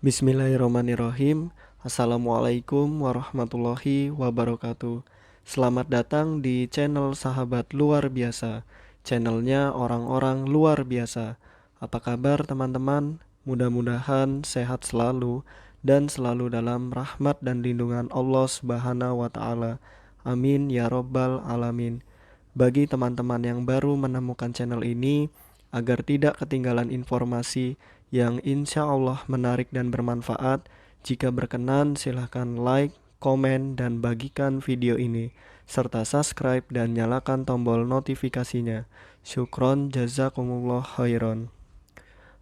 Bismillahirrahmanirrahim. Assalamualaikum warahmatullahi wabarakatuh. Selamat datang di channel Sahabat Luar Biasa. Channelnya orang-orang luar biasa. Apa kabar teman-teman? Mudah-mudahan sehat selalu dan selalu dalam rahmat dan lindungan Allah Subhanahu wa taala. Amin ya robbal alamin. Bagi teman-teman yang baru menemukan channel ini, agar tidak ketinggalan informasi yang insya Allah menarik dan bermanfaat, jika berkenan silahkan like, komen, dan bagikan video ini, serta subscribe dan nyalakan tombol notifikasinya. Syukron jazakumullah khairan.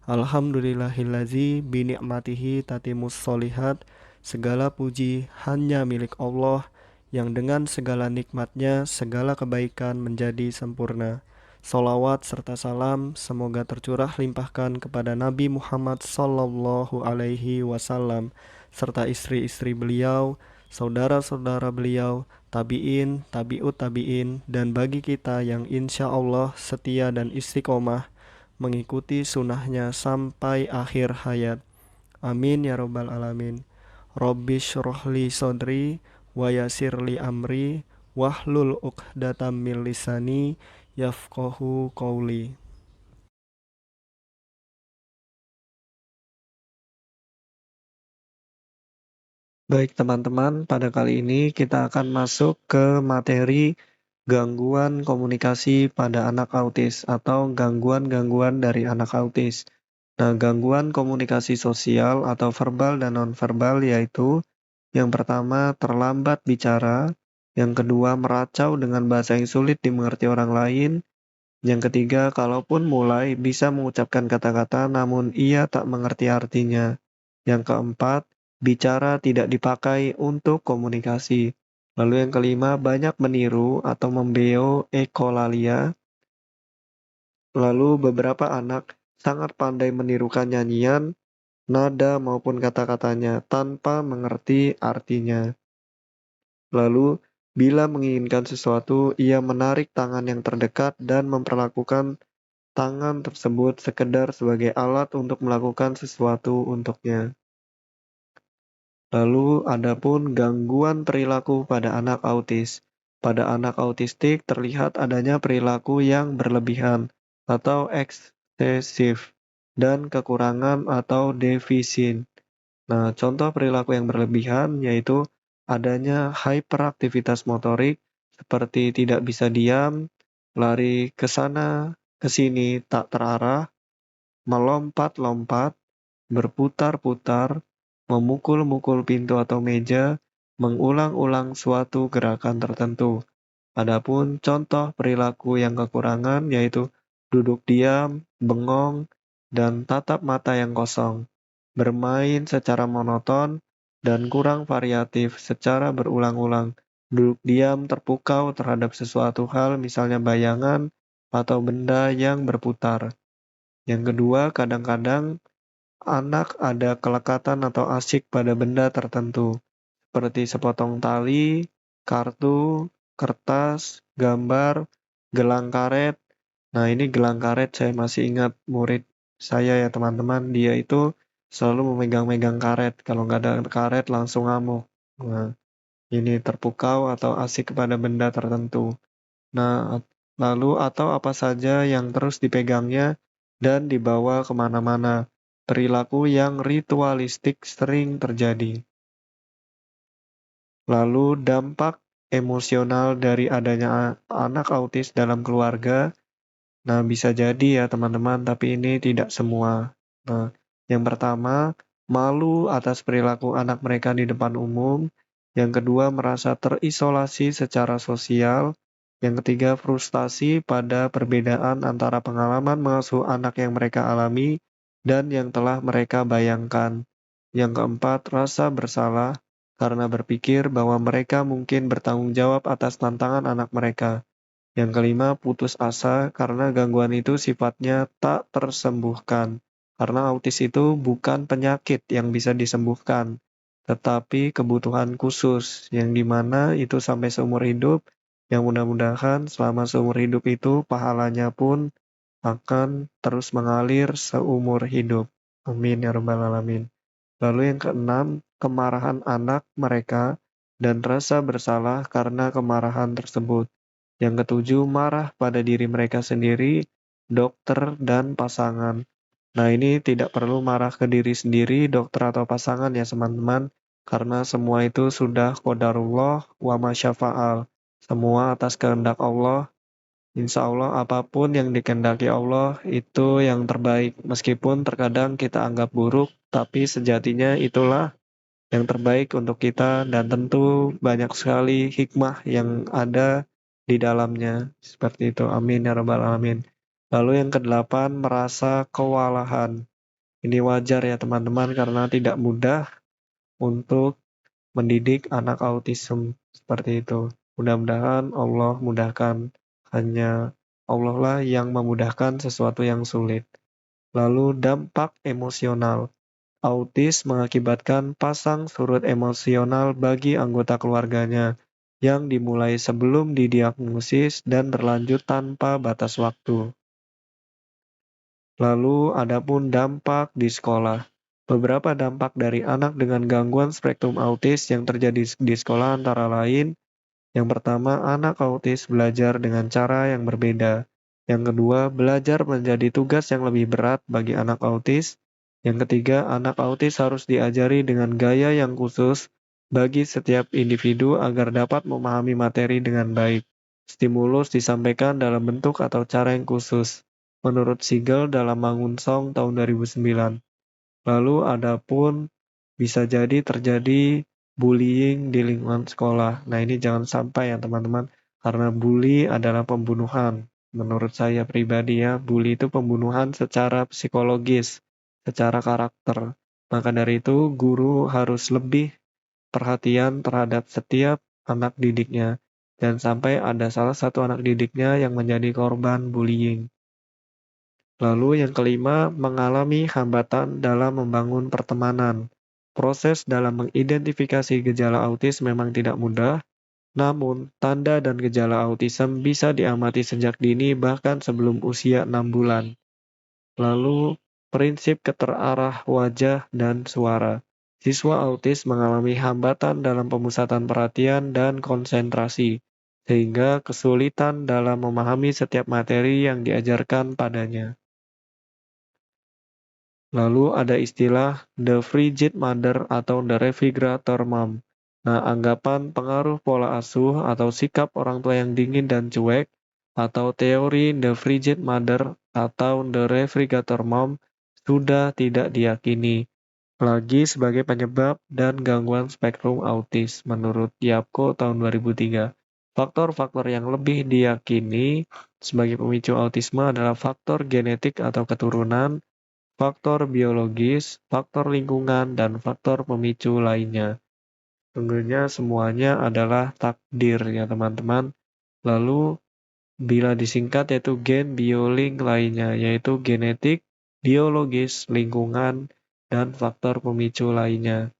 Alhamdulillahillazi bini'matihi tatimus solihat. Segala puji hanya milik Allah, yang dengan segala nikmatnya segala kebaikan menjadi sempurna. Salawat serta salam semoga tercurah limpahkan kepada Nabi Muhammad sallallahu alaihi wasallam serta istri-istri beliau, saudara-saudara beliau, tabi'in, tabi'ut tabi'in, dan bagi kita yang insya Allah setia dan istiqomah mengikuti sunnahnya sampai akhir hayat. Amin ya robbal alamin. Rabbi syrohli sodri wa yasirli amri wahlul uqdatam min lisani yafqahu qawli. Baik teman-teman, pada kali ini kita akan masuk ke materi gangguan komunikasi pada anak autis atau gangguan-gangguan dari anak autis. Nah, gangguan komunikasi sosial atau verbal dan nonverbal yaitu yang pertama terlambat bicara, yang kedua meracau dengan bahasa yang sulit dimengerti orang lain, yang ketiga kalaupun mulai bisa mengucapkan kata-kata namun ia tak mengerti artinya, yang keempat bicara tidak dipakai untuk komunikasi. Lalu yang kelima banyak meniru atau membeo ekolalia. Lalu beberapa anak sangat pandai menirukan nyanyian, nada maupun kata-katanya tanpa mengerti artinya. Lalu, bila menginginkan sesuatu, ia menarik tangan yang terdekat dan memperlakukan tangan tersebut sekedar sebagai alat untuk melakukan sesuatu untuknya. Lalu, adapun gangguan perilaku pada anak autis. Pada anak autistik terlihat adanya perilaku yang berlebihan atau eksesif dan kekurangan atau defisit. Nah, contoh perilaku yang berlebihan yaitu adanya hyperaktivitas motorik seperti tidak bisa diam, lari ke sana, ke sini tak terarah, melompat-lompat, berputar-putar, memukul-mukul pintu atau meja, mengulang-ulang suatu gerakan tertentu. Adapun contoh perilaku yang kekurangan yaitu duduk diam, bengong, dan tatap mata yang kosong, bermain secara monoton, dan kurang variatif secara berulang-ulang, duduk diam terpukau terhadap sesuatu hal misalnya bayangan atau benda yang berputar. Yang kedua, kadang-kadang anak ada kelekatan atau asyik pada benda tertentu, seperti sepotong tali, kartu, kertas, gambar, gelang karet. Nah, ini gelang karet saya masih ingat murid saya ya teman-teman, dia itu selalu memegang-megang karet. Kalau nggak ada karet langsung ngamuk. Nah, ini terpukau atau asik kepada benda tertentu. Nah, lalu atau apa saja yang terus dipegangnya dan dibawa kemana-mana. Perilaku yang ritualistik sering terjadi. Lalu dampak emosional dari adanya anak autis dalam keluarga. Nah, bisa jadi ya teman-teman, tapi ini tidak semua. Nah, yang pertama, malu atas perilaku anak mereka di depan umum. Yang kedua, merasa terisolasi secara sosial. Yang ketiga, frustasi pada perbedaan antara pengalaman mengasuh anak yang mereka alami dan yang telah mereka bayangkan. Yang keempat, rasa bersalah karena berpikir bahwa mereka mungkin bertanggung jawab atas tantangan anak mereka. Yang kelima, putus asa karena gangguan itu sifatnya tak tersembuhkan. Karena autis itu bukan penyakit yang bisa disembuhkan, tetapi kebutuhan khusus yang dimana itu sampai seumur hidup, yang mudah-mudahan selama seumur hidup itu pahalanya pun akan terus mengalir seumur hidup. Amin ya rabbal alamin. Lalu yang keenam, kemarahan anak mereka dan rasa bersalah karena kemarahan tersebut. Yang ketujuh, marah pada diri mereka sendiri, dokter, dan pasangan. Nah, ini tidak perlu marah ke diri sendiri, dokter atau pasangan ya teman-teman, karena semua itu sudah qadarullah wa masyafa'al. Semua atas kehendak Allah. Insya Allah apapun yang dikehendaki Allah itu yang terbaik. Meskipun terkadang kita anggap buruk, tapi sejatinya itulah yang terbaik untuk kita dan tentu banyak sekali hikmah yang ada di dalamnya. Seperti itu. Amin ya rabbal alamin. Lalu yang kedelapan, merasa kewalahan. Ini wajar ya teman-teman karena tidak mudah untuk mendidik anak autism seperti itu. Mudah-mudahan Allah mudahkan. Hanya Allah lah yang memudahkan sesuatu yang sulit. Lalu dampak emosional. Autis mengakibatkan pasang surut emosional bagi anggota keluarganya yang dimulai sebelum didiagnosis dan berlanjut tanpa batas waktu. Lalu adapun dampak di sekolah. Beberapa dampak dari anak dengan gangguan spektrum autis yang terjadi di sekolah antara lain, yang pertama, anak autis belajar dengan cara yang berbeda. Yang kedua, belajar menjadi tugas yang lebih berat bagi anak autis. Yang ketiga, anak autis harus diajari dengan gaya yang khusus bagi setiap individu agar dapat memahami materi dengan baik. Stimulus disampaikan dalam bentuk atau cara yang khusus, menurut Siegel dalam Mangun Song tahun 2009. Lalu adapun bisa jadi terjadi bullying di lingkungan sekolah. Nah, ini jangan sampai ya teman-teman, karena bully adalah pembunuhan. Menurut saya pribadi ya, bully itu pembunuhan secara psikologis, secara karakter. Maka dari itu, guru harus lebih perhatian terhadap setiap anak didiknya. Dan sampai ada salah satu anak didiknya yang menjadi korban bullying. Lalu yang kelima, mengalami hambatan dalam membangun pertemanan. Proses dalam mengidentifikasi gejala autis memang tidak mudah, namun tanda dan gejala autism bisa diamati sejak dini bahkan sebelum usia 6 bulan. Lalu, prinsip keterarah wajah dan suara. Siswa autis mengalami hambatan dalam pemusatan perhatian dan konsentrasi, sehingga kesulitan dalam memahami setiap materi yang diajarkan padanya. Lalu ada istilah the frigid mother atau the refrigerator mom. Nah, anggapan pengaruh pola asuh atau sikap orang tua yang dingin dan cuek, atau teori the frigid mother atau the refrigerator mom sudah tidak diyakini lagi sebagai penyebab dan gangguan spektrum autis menurut Yapko tahun 2003. Faktor-faktor yang lebih diyakini sebagai pemicu autisme adalah faktor genetik atau keturunan, faktor biologis, faktor lingkungan, dan faktor pemicu lainnya. Tentunya semuanya adalah takdir ya teman-teman. Lalu bila disingkat yaitu gen biolink lainnya, yaitu genetik, biologis, lingkungan, dan faktor pemicu lainnya.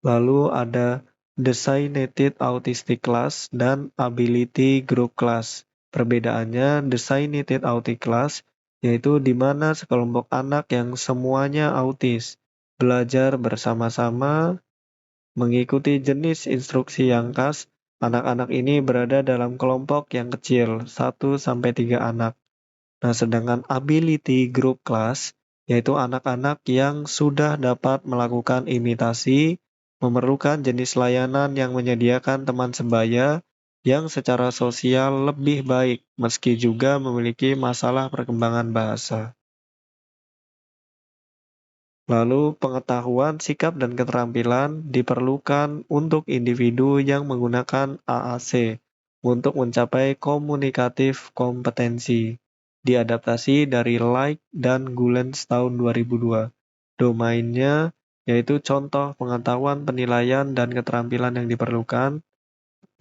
Lalu ada Designated Autistic Class dan Ability Group Class. Perbedaannya, Designated Autistic Class yaitu di mana sekelompok anak yang semuanya autis belajar bersama-sama mengikuti jenis instruksi yang khas. Anak-anak ini berada dalam kelompok yang kecil, 1-3 anak. Nah, sedangkan ability group class yaitu anak-anak yang sudah dapat melakukan imitasi, memerlukan jenis layanan yang menyediakan teman sebaya yang secara sosial lebih baik, meski juga memiliki masalah perkembangan bahasa. Lalu, pengetahuan, sikap, dan keterampilan diperlukan untuk individu yang menggunakan AAC untuk mencapai komunikatif kompetensi. Diadaptasi dari Light dan Gulens tahun 2002. Domainnya yaitu contoh pengetahuan, penilaian, dan keterampilan yang diperlukan.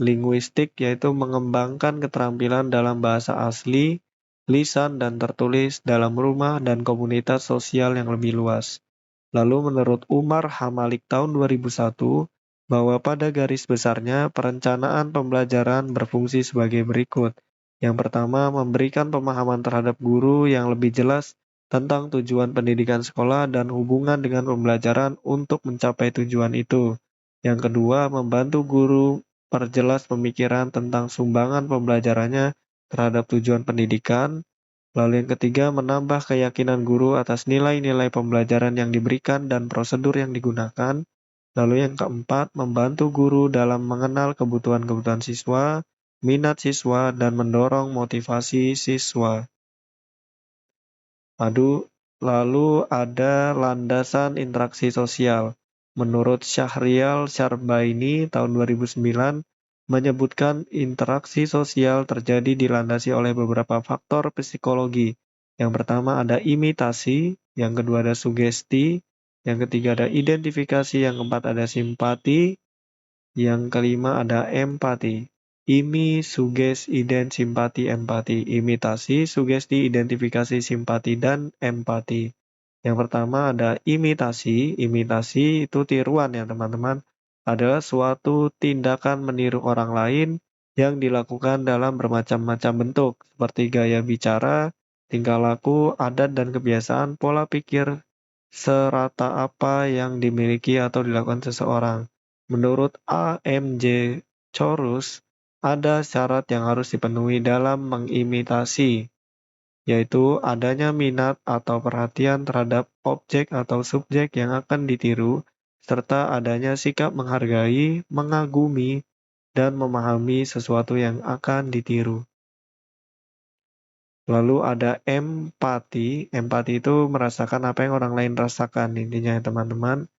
Linguistik yaitu mengembangkan keterampilan dalam bahasa asli, lisan, dan tertulis dalam rumah dan komunitas sosial yang lebih luas. Lalu menurut Umar Hamalik tahun 2001, bahwa pada garis besarnya perencanaan pembelajaran berfungsi sebagai berikut. Yang pertama, memberikan pemahaman terhadap guru yang lebih jelas tentang tujuan pendidikan sekolah dan hubungan dengan pembelajaran untuk mencapai tujuan itu. Yang kedua, membantu guru perjelas pemikiran tentang sumbangan pembelajarannya terhadap tujuan pendidikan. Lalu yang ketiga, menambah keyakinan guru atas nilai-nilai pembelajaran yang diberikan dan prosedur yang digunakan. Lalu yang keempat, membantu guru dalam mengenal kebutuhan-kebutuhan siswa, minat siswa, dan mendorong motivasi siswa. Lalu ada landasan interaksi sosial. Menurut Syahrial Syarbaini tahun 2009, menyebutkan interaksi sosial terjadi dilandasi oleh beberapa faktor psikologi. Yang pertama ada imitasi, yang kedua ada sugesti, yang ketiga ada identifikasi, yang keempat ada simpati, yang kelima ada empati. Suges, simpati, empati. Imitasi, sugesti, identifikasi, simpati, dan empati. Yang pertama ada imitasi. Imitasi itu tiruan ya teman-teman. Adalah suatu tindakan meniru orang lain yang dilakukan dalam bermacam-macam bentuk. Seperti gaya bicara, tingkah laku, adat dan kebiasaan, pola pikir, serata apa yang dimiliki atau dilakukan seseorang. Menurut A.M.J. Chorus, ada syarat yang harus dipenuhi dalam mengimitasi, yaitu adanya minat atau perhatian terhadap objek atau subjek yang akan ditiru, serta adanya sikap menghargai, mengagumi, dan memahami sesuatu yang akan ditiru. Lalu ada empati. Empati itu merasakan apa yang orang lain rasakan. Intinya ya teman-teman,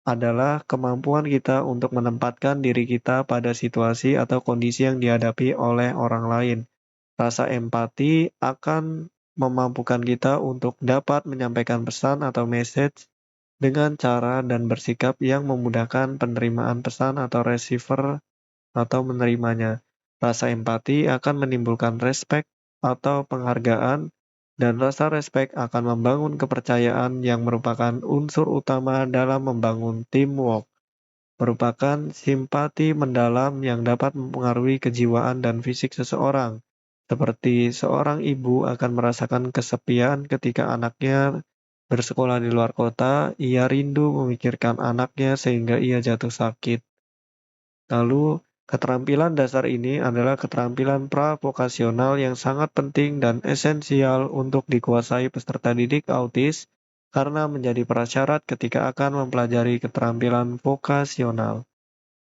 adalah kemampuan kita untuk menempatkan diri kita pada situasi atau kondisi yang dihadapi oleh orang lain. Rasa empati akan memampukan kita untuk dapat menyampaikan pesan atau message dengan cara dan bersikap yang memudahkan penerimaan pesan atau receiver atau menerimanya. Rasa empati akan menimbulkan respect atau penghargaan, dan rasa respect akan membangun kepercayaan yang merupakan unsur utama dalam membangun teamwork. Merupakan simpati mendalam yang dapat mempengaruhi kejiwaan dan fisik seseorang. Seperti seorang ibu akan merasakan kesepian ketika anaknya bersekolah di luar kota, ia rindu memikirkan anaknya sehingga ia jatuh sakit. Lalu, keterampilan dasar ini adalah keterampilan pra-vokasional yang sangat penting dan esensial untuk dikuasai peserta didik autis karena menjadi prasyarat ketika akan mempelajari keterampilan vokasional.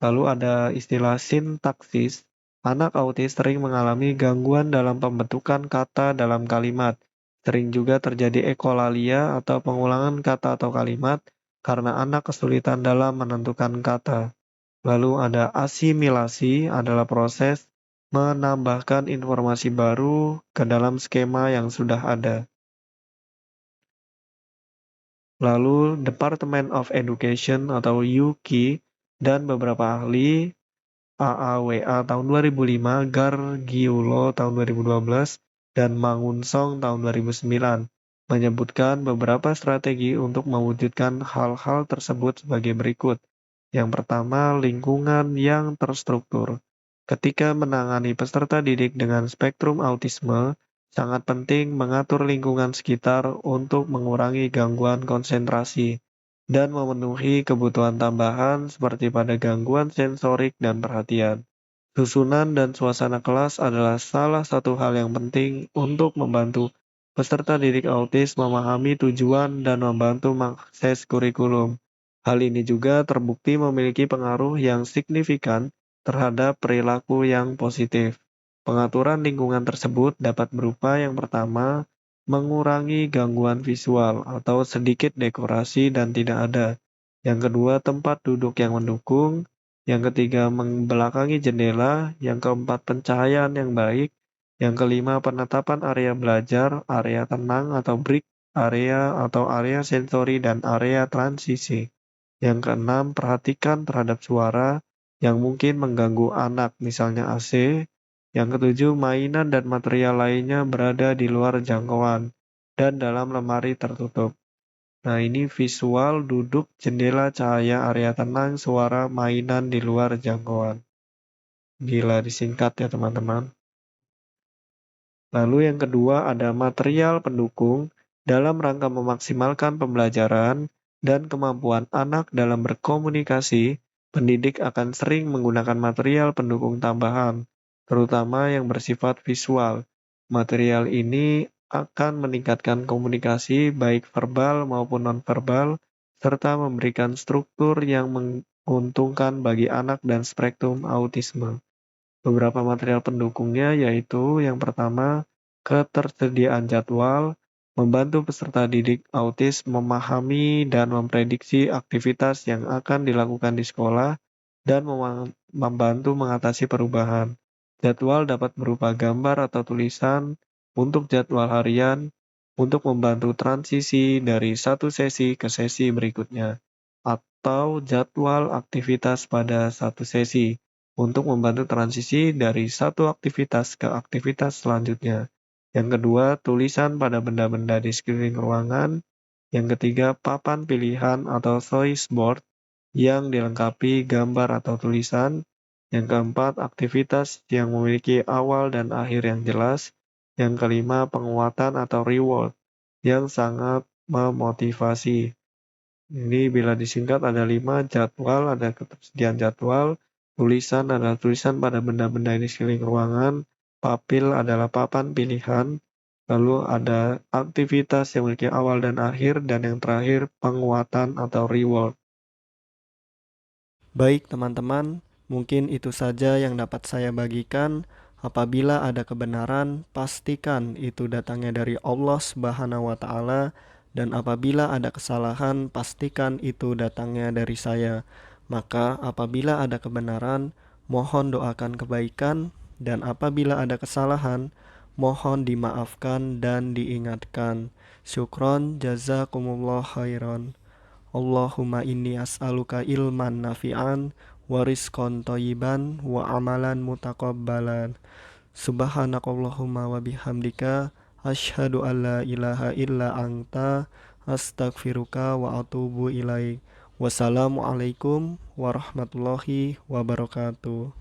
Lalu ada istilah sintaksis. Anak autis sering mengalami gangguan dalam pembentukan kata dalam kalimat. Sering juga terjadi ekolalia atau pengulangan kata atau kalimat karena anak kesulitan dalam menentukan kata. Lalu ada asimilasi, adalah proses menambahkan informasi baru ke dalam skema yang sudah ada. Lalu Department of Education atau UKI dan beberapa ahli AAWA tahun 2005, Gargiulo tahun 2012, dan Mangunsong tahun 2009 menyebutkan beberapa strategi untuk mewujudkan hal-hal tersebut sebagai berikut. Yang pertama, lingkungan yang terstruktur. Ketika menangani peserta didik dengan spektrum autisme, sangat penting mengatur lingkungan sekitar untuk mengurangi gangguan konsentrasi dan memenuhi kebutuhan tambahan seperti pada gangguan sensorik dan perhatian. Susunan dan suasana kelas adalah salah satu hal yang penting untuk membantu peserta didik autis memahami tujuan dan membantu mengakses kurikulum. Hal ini juga terbukti memiliki pengaruh yang signifikan terhadap perilaku yang positif. Pengaturan lingkungan tersebut dapat berupa yang pertama, mengurangi gangguan visual atau sedikit dekorasi dan tidak ada. Yang kedua, tempat duduk yang mendukung. Yang ketiga, membelakangi jendela. Yang keempat, pencahayaan yang baik. Yang kelima, penetapan area belajar, area tenang atau break area atau area sensori dan area transisi. Yang keenam, perhatikan terhadap suara yang mungkin mengganggu anak, misalnya AC. Yang ketujuh, mainan dan material lainnya berada di luar jangkauan dan dalam lemari tertutup. Nah, ini visual, duduk, jendela, cahaya, area tenang, suara, mainan di luar jangkauan. Gila disingkat ya teman-teman. Lalu yang kedua ada material pendukung. Dalam rangka memaksimalkan pembelajaran dan kemampuan anak dalam berkomunikasi, pendidik akan sering menggunakan material pendukung tambahan, terutama yang bersifat visual. Material ini akan meningkatkan komunikasi baik verbal maupun nonverbal, serta memberikan struktur yang menguntungkan bagi anak dan spektrum autisme. Beberapa material pendukungnya yaitu yang pertama, ketersediaan jadwal, membantu peserta didik autis memahami dan memprediksi aktivitas yang akan dilakukan di sekolah dan membantu mengatasi perubahan. Jadwal dapat berupa gambar atau tulisan untuk jadwal harian untuk membantu transisi dari satu sesi ke sesi berikutnya, atau jadwal aktivitas pada satu sesi untuk membantu transisi dari satu aktivitas ke aktivitas selanjutnya. Yang kedua, tulisan pada benda-benda di sekeliling ruangan. Yang ketiga, papan pilihan atau choice board yang dilengkapi gambar atau tulisan. Yang keempat, aktivitas yang memiliki awal dan akhir yang jelas. Yang kelima, penguatan atau reward yang sangat memotivasi. Ini bila disingkat ada 5, jadwal, ada ketersediaan jadwal, tulisan adalah tulisan pada benda-benda di sekeliling ruangan, papil adalah papan pilihan, lalu ada aktivitas yang memiliki awal dan akhir, dan yang terakhir penguatan atau reward. Baik teman-teman, mungkin itu saja yang dapat saya bagikan. Apabila ada kebenaran, pastikan itu datangnya dari Allah Subhanahu wa Ta'ala, dan apabila ada kesalahan, pastikan itu datangnya dari saya. Maka apabila ada kebenaran, mohon doakan kebaikan, dan apabila ada kesalahan, mohon dimaafkan dan diingatkan. Syukron, jazakumullah khairan. Allahumma inni as'aluka ilman nafi'an wa rizqan thayyiban wa amalan mutaqabbalan. Subhanakallahumma wa bihamdika asyhadu an la ilaha illa anta astaghfiruka wa atubu ilaik. Wassalamualaikum warahmatullahi wabarakatuh.